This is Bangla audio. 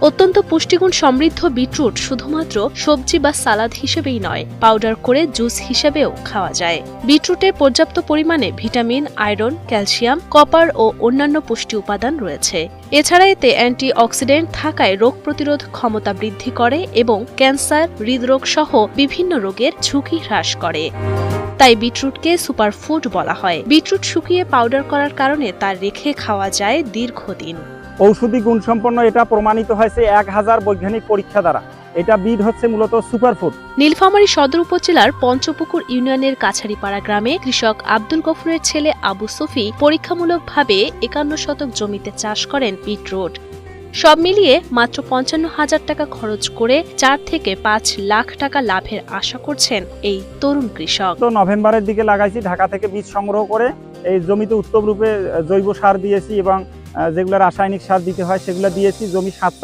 অত্যন্ত পুষ্টিগুণ সমৃদ্ধ বিটরুট শুধুমাত্র সবজি বা সালাদ হিসেবেই নয়, পাউডার করে জুস হিসেবেও খাওয়া যায়। বিটরুটে পর্যাপ্ত পরিমাণে ভিটামিন, আয়রন, ক্যালসিয়াম, কপার ও অন্যান্য পুষ্টি উপাদান রয়েছে। এছাড়া এতে অ্যান্টি অক্সিডেন্ট থাকায় রোগ প্রতিরোধ ক্ষমতা বৃদ্ধি করে এবং ক্যান্সার, হৃদরোগ সহ বিভিন্ন রোগের ঝুঁকি হ্রাস করে। তাই বিটরুটকে সুপারফুড বলা হয়। বিটরুট শুকিয়ে পাউডার করার কারণে তা রেখে খাওয়া যায় দীর্ঘদিন। ঔষধি গুণসম্পন্ন এটা প্রমাণিত হয়েছে 1000 বৈজ্ঞানিক পরীক্ষা দ্বারা। এটা বিট হচ্ছে মূলত সুপারফুড। নীলফামারী সদর উপজেলার পঞ্চপুকুর ইউনিয়নের কাছারিপাড়া গ্রামে কৃষক আব্দুল গফুরের ছেলে আবু সুফি পরীক্ষামূলকভাবে 51 শতক জমিতে চাষ করেন বিটরুট। সব মিলিয়ে মাত্র 55,000 টাকা খরচ করে 4 থেকে 5 লাখ টাকা লাভের আশা করছেন এই তরুণ কৃষক। নভেম্বরের দিকে লাগাইছি, ঢাকা থেকে বীজ সংগ্রহ করে এই জমিতে উত্তম রূপে জৈব সার দিয়েছি এবং যেগুলো রাসায়নিক সার দিতে হয় সেগুলো দিয়েছি। জমি 7